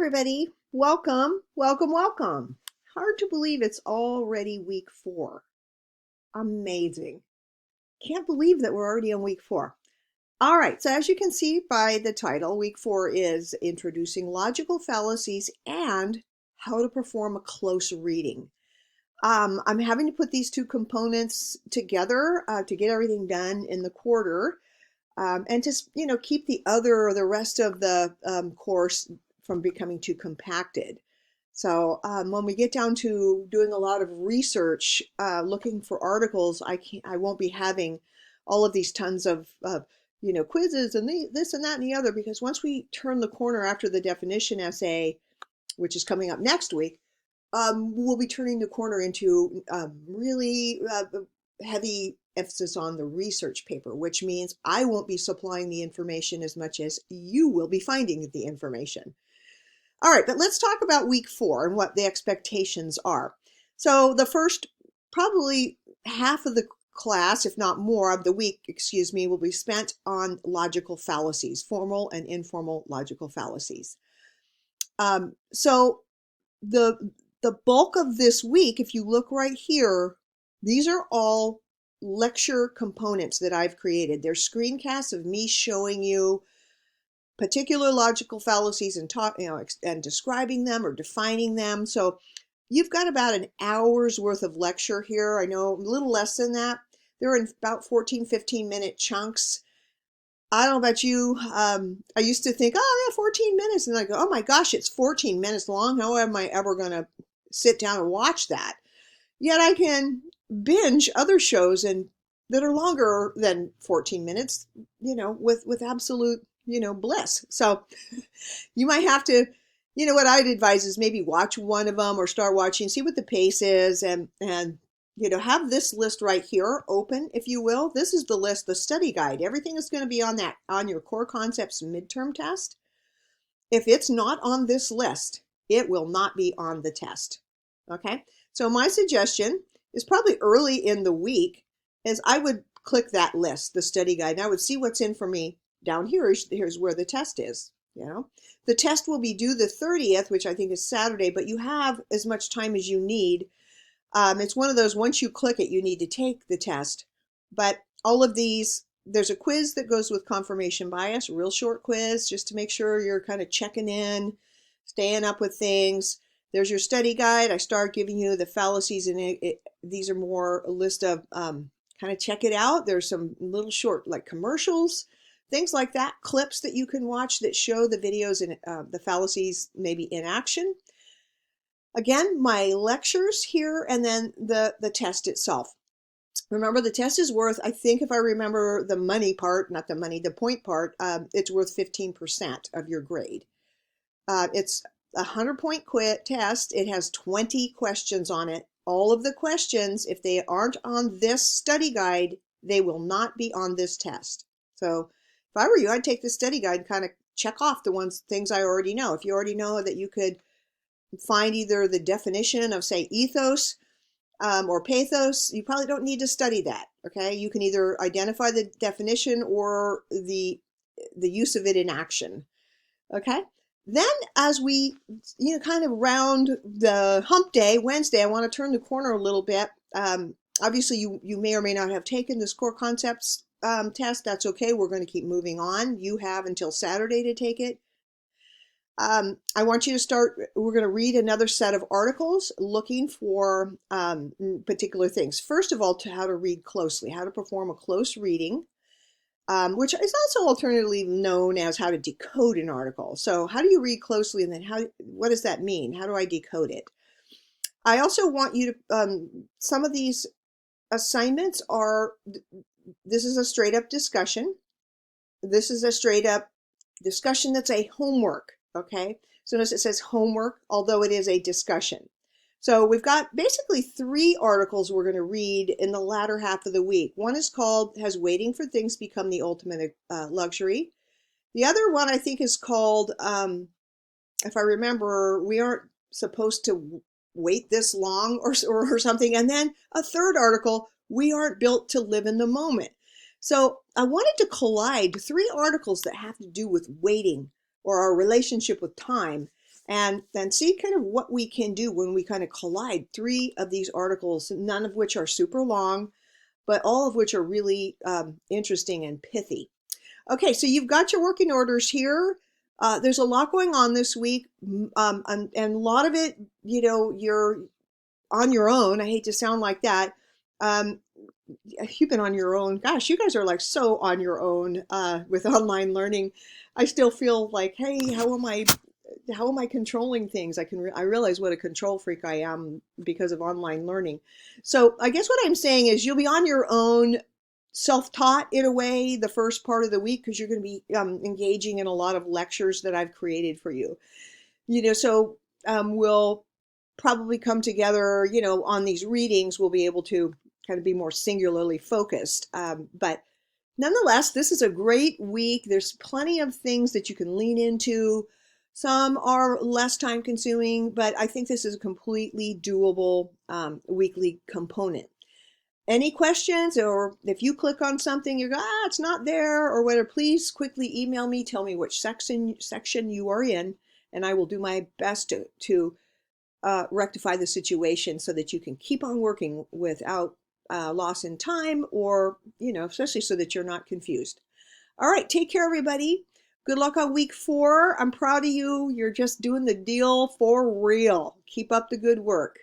everybody. Welcome, welcome, welcome. Hard to believe it's already week 4. Amazing. Can't believe that we're already on week 4. All right, so as you can see by the title, week 4 is Introducing Logical Fallacies and How to Perform a Close Reading. I'm having to put these two components together to get everything done in the quarter and to keep the rest of the course from becoming too compacted. So when we get down to doing a lot of research, looking for articles, I won't be having all of these tons of quizzes and this and that and the other, because once we turn the corner after the definition essay, which is coming up next week, we'll be turning the corner into really heavy emphasis on the research paper, which means I won't be supplying the information as much as you will be finding the information. All right, but let's talk about week 4 and what the expectations are. So the first probably half of the class, if not more of the week, will be spent on logical fallacies, formal and informal logical fallacies. So the bulk of this week, if you look right here, these are all lecture components that I've created. They're screencasts of me showing you particular logical fallacies and and describing them or defining them. So you've got about an hour's worth of lecture here. I know a little less than that. They're in about 14-15-minute chunks. I don't know about you. I used to think, oh yeah, 14 minutes. And I go, oh my gosh, it's 14 minutes long. How am I ever going to sit down and watch that? Yet I can binge other shows that are longer than 14 minutes, with absolute bliss. So you might have to, what I'd advise is maybe watch one of them or start watching, see what the pace is, and have this list right here open, if you will. This is the list, the study guide. Everything is going to be on your core concepts midterm test. If it's not on this list, it will not be on the test. Okay. So my suggestion is probably early in the week is I would click that list, the study guide, and I would see what's in for me. Down here, here's where the test is. The test will be due the 30th, which I think is Saturday, but you have as much time as you need. It's one of those, once you click it, you need to take the test. But all of these, there's a quiz that goes with confirmation bias, a real short quiz, just to make sure you're kind of checking in, staying up with things. There's your study guide. I start giving you the fallacies, and these are more a list of kind of check it out. There's some little short like commercials, things like that, clips that you can watch that show the videos and the fallacies maybe in action. Again, my lectures here, and then the test itself. Remember, the test is worth, I think if I remember the money part, not the money, the point part, it's worth 15% of your grade. It's a 100-point test. It has 20 questions on it. All of the questions, if they aren't on this study guide, they will not be on this test. So if I were you, I'd take the study guide and kind of check off the things I already know. If you already know that you could find either the definition of, say, ethos or pathos, you probably don't need to study that. Okay, you can either identify the definition or the use of it in action. Okay, then as we kind of round the hump day, Wednesday, I want to turn the corner a little bit. Obviously, you may or may not have taken this core concepts test. That's okay. We're going to keep moving on. You have until Saturday to take it. I want you to start, we're going to read another set of articles looking for particular things. First of all, to how to read closely, how to perform a close reading, which is also alternatively known as how to decode an article. So how do you read closely, and then what does that mean? How do I decode it? I also want you to, some of these assignments this is a straight up discussion. This is a straight up discussion that's a homework. Okay, so notice it says homework, although it is a discussion. So we've got basically 3 articles we're going to read in the latter half of the week. One is called, Has Waiting for Things Become the Ultimate Luxury? The other one I think is called, if I remember, We Aren't Supposed to Wait This Long or something. And then a third article, We Aren't Built to Live in the Moment. So I wanted to collide 3 articles that have to do with waiting or our relationship with time and then see kind of what we can do when we kind of collide three of these articles, none of which are super long, but all of which are really interesting and pithy. Okay, so you've got your working orders here. There's a lot going on this week, and a lot of it, you're on your own. I hate to sound like that. Um, you've been on your own. Gosh, you guys are like so on your own with online learning. I still feel like, hey, how am I controlling things? I realize what a control freak I am because of online learning. So I guess what I'm saying is you'll be on your own, self-taught in a way the first part of the week because you're going to be engaging in a lot of lectures that I've created for you. So we'll probably come together, on these readings. We'll be able to kind of be more singularly focused. But nonetheless, this is a great week. There's plenty of things that you can lean into. Some are less time consuming, but I think this is a completely doable weekly component. Any questions, or if you click on something, you go, it's not there, or whatever, please quickly email me, tell me which section you are in, and I will do my best to rectify the situation so that you can keep on working without loss in time, or, especially so that you're not confused. All right, take care, everybody. Good luck on week 4. I'm proud of you. You're just doing the deal for real. Keep up the good work.